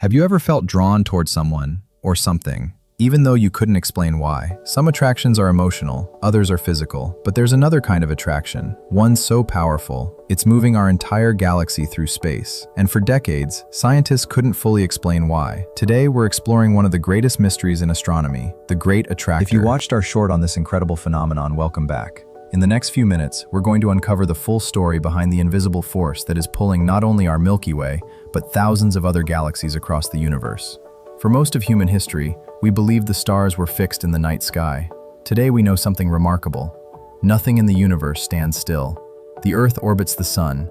Have you ever felt drawn toward someone or something, even though you couldn't explain why? Some attractions are emotional, others are physical, but there's another kind of attraction, one so powerful, it's moving our entire galaxy through space. And for decades, scientists couldn't fully explain why. Today, we're exploring one of the greatest mysteries in astronomy, the Great Attractor. If you watched our short on this incredible phenomenon, welcome back. In the next few minutes, we're going to uncover the full story behind the invisible force that is pulling not only our Milky Way, but thousands of other galaxies across the universe. For most of human history, we believed the stars were fixed in the night sky. Today we know something remarkable. Nothing in the universe stands still. The Earth orbits the sun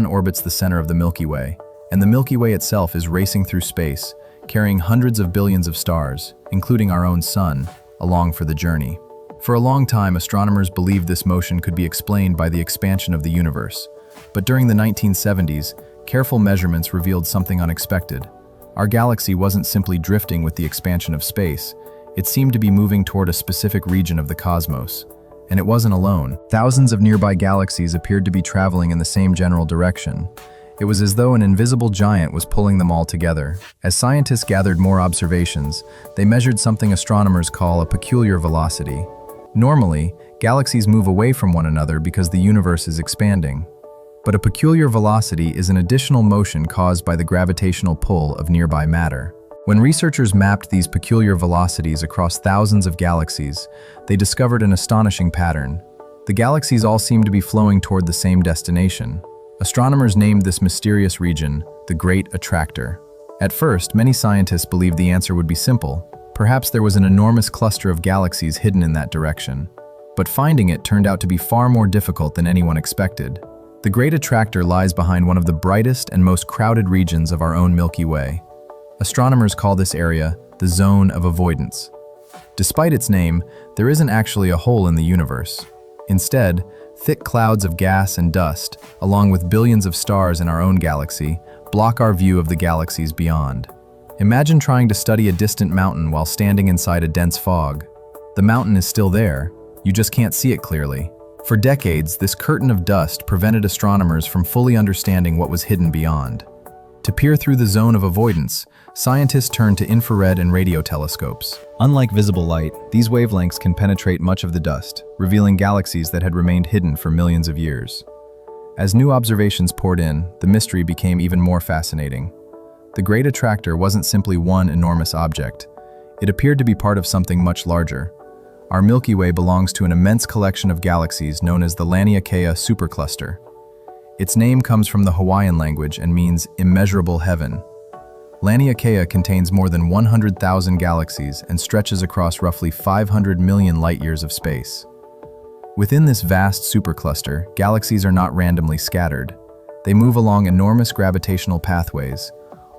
orbits the center of the Milky Way, and the Milky Way itself is racing through space, carrying hundreds of billions of stars, including our own sun, along for the journey. For a long time, astronomers believed this motion could be explained by the expansion of the universe. But during the 1970s, careful measurements revealed something unexpected. Our galaxy wasn't simply drifting with the expansion of space. It seemed to be moving toward a specific region of the cosmos. And it wasn't alone. Thousands of nearby galaxies appeared to be traveling in the same general direction. It was as though an invisible giant was pulling them all together. As scientists gathered more observations, they measured something astronomers call a peculiar velocity. Normally, galaxies move away from one another because the universe is expanding. But a peculiar velocity is an additional motion caused by the gravitational pull of nearby matter. When researchers mapped these peculiar velocities across thousands of galaxies, they discovered an astonishing pattern. The galaxies all seemed to be flowing toward the same destination. Astronomers named this mysterious region the Great Attractor. At first, many scientists believed the answer would be simple. Perhaps there was an enormous cluster of galaxies hidden in that direction. But finding it turned out to be far more difficult than anyone expected. The Great Attractor lies behind one of the brightest and most crowded regions of our own Milky Way. Astronomers call this area the Zone of Avoidance. Despite its name, there isn't actually a hole in the universe. Instead, thick clouds of gas and dust, along with billions of stars in our own galaxy, block our view of the galaxies beyond. Imagine trying to study a distant mountain while standing inside a dense fog. The mountain is still there, you just can't see it clearly. For decades, this curtain of dust prevented astronomers from fully understanding what was hidden beyond. To peer through the Zone of Avoidance, scientists turned to infrared and radio telescopes. Unlike visible light, these wavelengths can penetrate much of the dust, revealing galaxies that had remained hidden for millions of years. As new observations poured in, the mystery became even more fascinating. The Great Attractor wasn't simply one enormous object. It appeared to be part of something much larger. Our Milky Way belongs to an immense collection of galaxies known as the Laniakea Supercluster. Its name comes from the Hawaiian language and means immeasurable heaven. Laniakea contains more than 100,000 galaxies and stretches across roughly 500 million light-years of space. Within this vast supercluster, galaxies are not randomly scattered. They move along enormous gravitational pathways,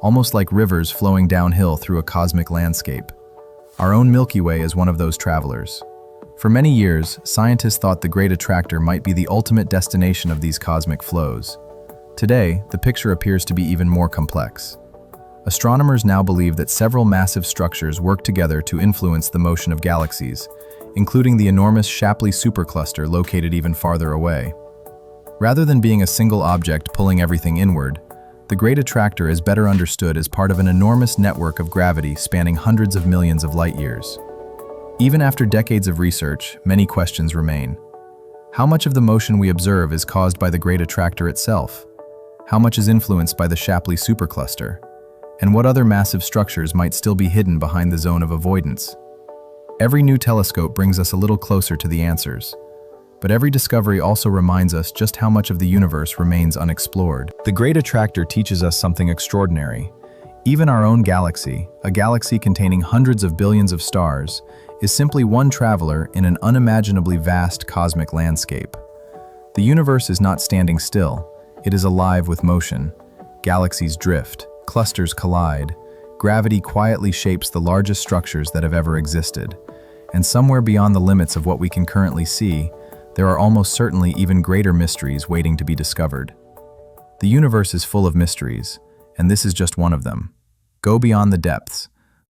almost like rivers flowing downhill through a cosmic landscape. Our own Milky Way is one of those travelers. For many years, scientists thought the Great Attractor might be the ultimate destination of these cosmic flows. Today, the picture appears to be even more complex. Astronomers now believe that several massive structures work together to influence the motion of galaxies, including the enormous Shapley Supercluster located even farther away. Rather than being a single object pulling everything inward, the Great Attractor is better understood as part of an enormous network of gravity spanning hundreds of millions of light-years. Even after decades of research, many questions remain. How much of the motion we observe is caused by the Great Attractor itself? How much is influenced by the Shapley Supercluster? And what other massive structures might still be hidden behind the Zone of Avoidance? Every new telescope brings us a little closer to the answers. But every discovery also reminds us just how much of the universe remains unexplored. The Great Attractor teaches us something extraordinary. Even our own galaxy, a galaxy containing hundreds of billions of stars, is simply one traveler in an unimaginably vast cosmic landscape. The universe is not standing still. It is alive with motion. Galaxies drift, clusters collide, gravity quietly shapes the largest structures that have ever existed. And somewhere beyond the limits of what we can currently see, there are almost certainly even greater mysteries waiting to be discovered. The universe is full of mysteries, and this is just one of them. Go beyond the depths.